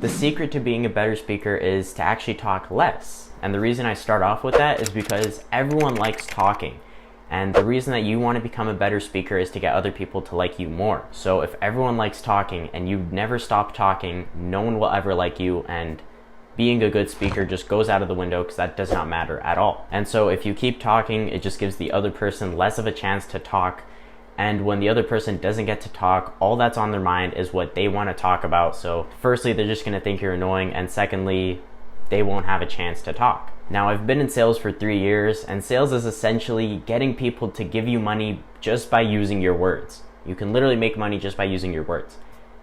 The secret to being a better speaker is to actually talk less. And the reason I start off with that is because everyone likes talking. And the reason that you want to become a better speaker is to get other people to like you more. So if everyone likes talking and you never stop talking, no one will ever like you, and being a good speaker just goes out of the window because that does not matter at all. And so if you keep talking, it just gives the other person less of a chance to talk. And when the other person doesn't get to talk, all that's on their mind is what they want to talk about. So firstly, they're just going to think you're annoying, and secondly, they won't have a chance to talk. Now, I've been in sales for 3 years, and sales is essentially getting people to give you money just by using your words. You can literally make money just by using your words.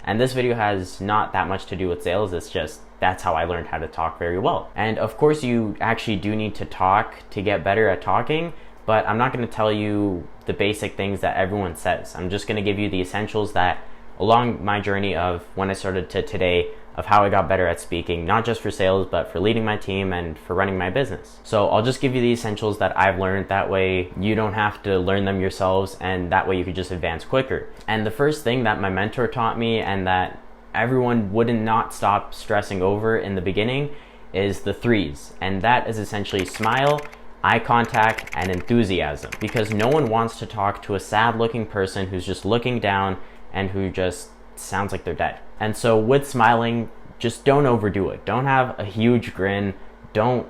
And this video has not that much to do with sales, it's just that's how I learned how to talk very well. And of course, you actually do need to talk to get better at talking, but I'm not going to tell you the basic things that everyone says. I'm just going to give you the essentials that along my journey of when I started to today, of how I got better at speaking, not just for sales, but for leading my team and for running my business. So I'll just give you the essentials that I've learned. That way you don't have to learn them yourselves, and that way you could just advance quicker. And the first thing that my mentor taught me, and that everyone would not stop stressing over in the beginning, is the 3s. And that is essentially smile, eye contact, and enthusiasm. Because no one wants to talk to a sad looking person who's just looking down and who just sounds like they're dead. And so with smiling, just don't overdo it. Don't have a huge grin. Don't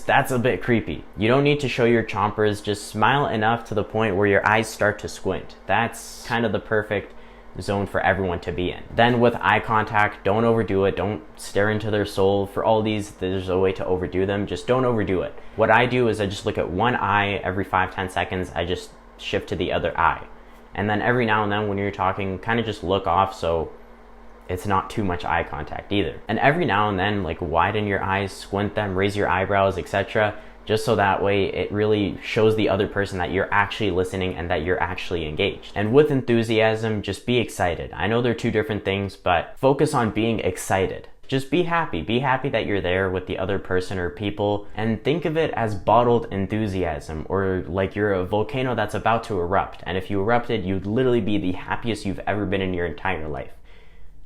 that's a bit creepy. You don't need to show your chompers. Just smile enough to the point where your eyes start to squint. That's kind of the perfect zone for everyone to be in. Then with eye contact, don't overdo it. Don't stare into their soul. For all these, there's a way to overdo them. Just don't overdo it. What I do is I just look at one eye every 5-10 seconds. I just shift to the other eye. And then every now and then when you're talking, kind of just look off so it's not too much eye contact either. And every now and then, widen your eyes, squint them, raise your eyebrows, etc. Just so that way it really shows the other person that you're actually listening and that you're actually engaged. And with enthusiasm, just be excited. I know they're two different things, but focus on being excited. Just be happy. Be happy that you're there with the other person or people, and think of it as bottled enthusiasm, or like you're a volcano that's about to erupt. And if you erupted, you'd literally be the happiest you've ever been in your entire life.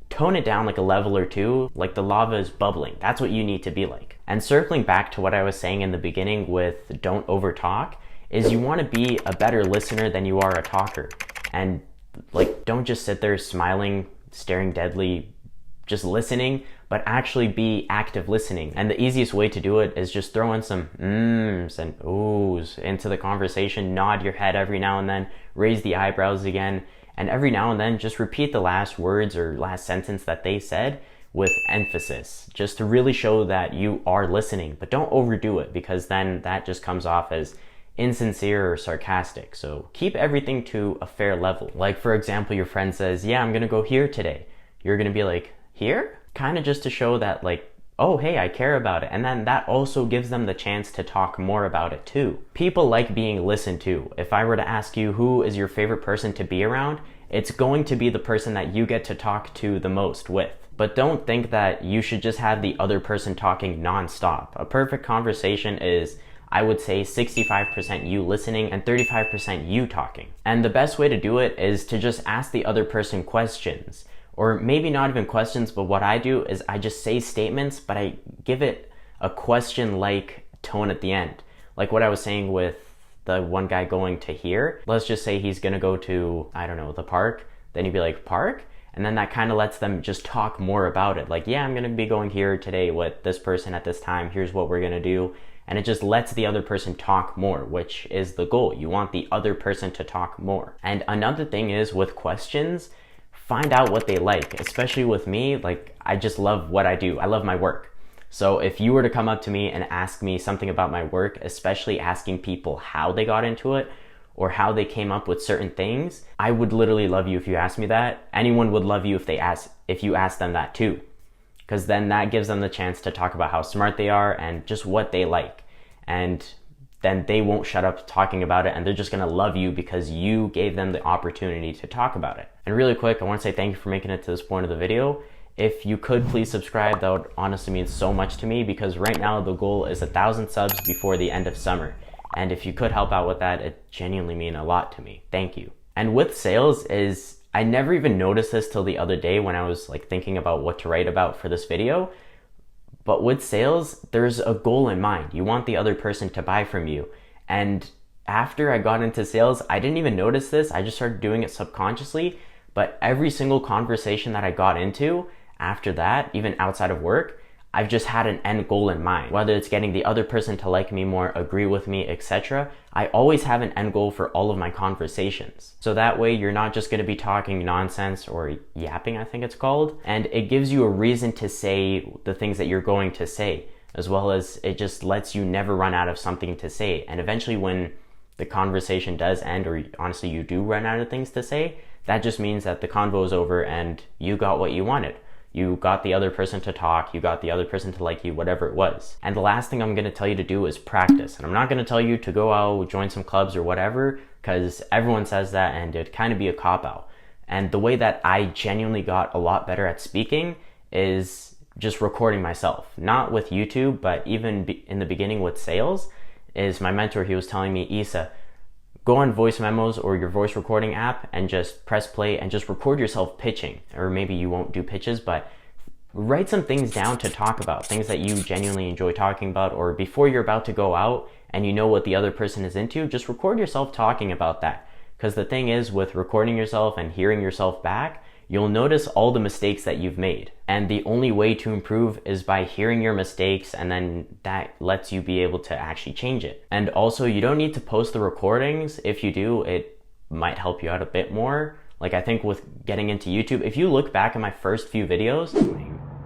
Tone it down like a level or two, like the lava is bubbling. That's what you need to be like. And circling back to what I was saying in the beginning with don't overtalk, is you want to be a better listener than you are a talker. And don't just sit there smiling, staring deadly, just listening, but actually be active listening. And the easiest way to do it is just throw in some mms and oohs into the conversation, nod your head every now and then, raise the eyebrows again, and every now and then just repeat the last words or last sentence that they said with emphasis, just to really show that you are listening. But don't overdo it, because then that just comes off as insincere or sarcastic. So keep everything to a fair level. Like for example, your friend says, yeah, I'm gonna go here today. You're gonna be like, here? Kind of just to show that oh, hey, I care about it. And then that also gives them the chance to talk more about it too. People like being listened to. If I were to ask you who is your favorite person to be around, it's going to be the person that you get to talk to the most with. But don't think that you should just have the other person talking nonstop. A perfect conversation is, I would say, 65% you listening and 35% you talking. And the best way to do it is to just ask the other person questions. Or maybe not even questions, but what I do is I just say statements, but I give it a question-like tone at the end. Like what I was saying with the one guy going to here. Let's just say he's gonna go to, I don't know, the park. Then he'd be like, park? And then that kind of lets them just talk more about it. Like, yeah, I'm gonna be going here today with this person at this time. Here's what we're gonna do. And it just lets the other person talk more, which is the goal. You want the other person to talk more. And another thing is with questions, find out what they like. Especially with me, I just love what I do. I love my work. So if you were to come up to me and ask me something about my work, especially asking people how they got into it or how they came up with certain things, I would literally love you if you asked me that. Anyone would love you if you asked them that too. Because then that gives them the chance to talk about how smart they are and just what they like. And then they won't shut up talking about it, and they're just gonna love you because you gave them the opportunity to talk about it. And really quick, I wanna say thank you for making it to this point of the video. If you could please subscribe, that would honestly mean so much to me, because right now the goal is 1,000 subs before the end of summer. And if you could help out with that, it genuinely mean a lot to me. Thank you. And with sales is I never even noticed this till the other day when I was like thinking about what to write about for this video. But with sales, there's a goal in mind. You want the other person to buy from you. And after I got into sales, I didn't even notice this. I just started doing it subconsciously. But every single conversation that I got into after that, even outside of work, I've just had an end goal in mind. Whether it's getting the other person to like me more, agree with me, etc. I always have an end goal for all of my conversations. So that way you're not just gonna be talking nonsense or yapping, I think it's called. And it gives you a reason to say the things that you're going to say, as well as it just lets you never run out of something to say. And eventually when the conversation does end, or honestly you do run out of things to say, that just means that the convo is over and you got what you wanted. You got the other person to talk, you got the other person to like you, whatever it was. And the last thing I'm gonna tell you to do is practice. And I'm not gonna tell you to go out, join some clubs or whatever, because everyone says that and it'd kind of be a cop-out. And the way that I genuinely got a lot better at speaking is just recording myself. Not with YouTube, but even in the beginning with sales, is my mentor, he was telling me, Issa, go on voice memos or your voice recording app and just press play and just record yourself pitching. Or maybe you won't do pitches, but write some things down to talk about, things that you genuinely enjoy talking about, or before you're about to go out and you know what the other person is into, just record yourself talking about that. Because the thing is, with recording yourself and hearing yourself back, you'll notice all the mistakes that you've made. And the only way to improve is by hearing your mistakes, and then that lets you be able to actually change it. And also, you don't need to post the recordings. If you do, it might help you out a bit more. Like I think with getting into YouTube, if you look back at my first few videos,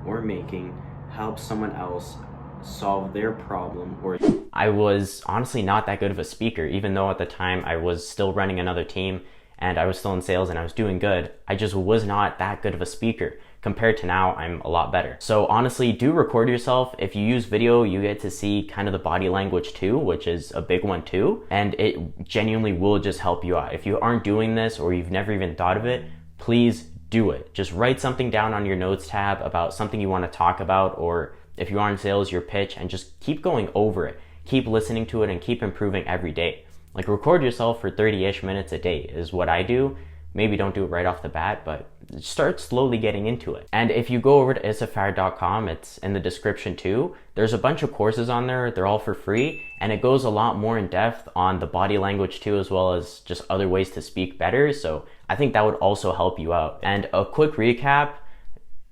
or making help someone else solve their problem, or I was honestly not that good of a speaker, even though at the time I was still running another team and I was still in sales and I was doing good. I just was not that good of a speaker. Compared to now, I'm a lot better. So honestly, do record yourself. If you use video, you get to see kind of the body language too, which is a big one too. And it genuinely will just help you out. If you aren't doing this or you've never even thought of it, please do it. Just write something down on your notes tab about something you want to talk about, or if you are in sales, your pitch, and just keep going over it. Keep listening to it and keep improving every day. Like record yourself for 30-ish minutes a day is what I do. Maybe don't do it right off the bat, but start slowly getting into it. And if you go over to issafire.com, it's in the description too. There's a bunch of courses on there. They're all for free. And it goes a lot more in depth on the body language too, as well as just other ways to speak better. So I think that would also help you out. And a quick recap.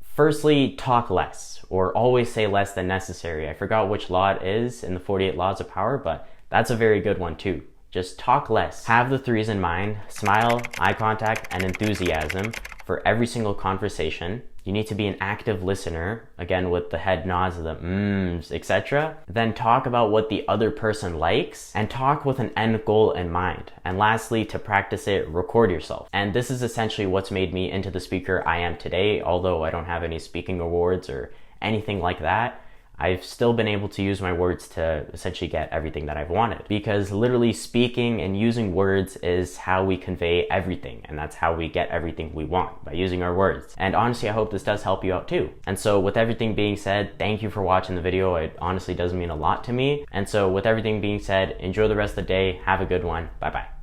Firstly, talk less, or always say less than necessary. I forgot which law it is in the 48 Laws of Power, but that's a very good one too. Just talk less. Have the threes in mind: smile, eye contact, and enthusiasm for every single conversation. You need to be an active listener, again with the head nods, the etc. Then talk about what the other person likes and talk with an end goal in mind. And lastly, to practice it, record yourself. And this is essentially what's made me into the speaker I am today. Although I don't have any speaking awards or anything like that, I've still been able to use my words to essentially get everything that I've wanted. Because literally speaking and using words is how we convey everything. And that's how we get everything we want, by using our words. And honestly, I hope this does help you out too. And so with everything being said, thank you for watching the video. It honestly does mean a lot to me. And so with everything being said, enjoy the rest of the day. Have a good one. Bye-bye.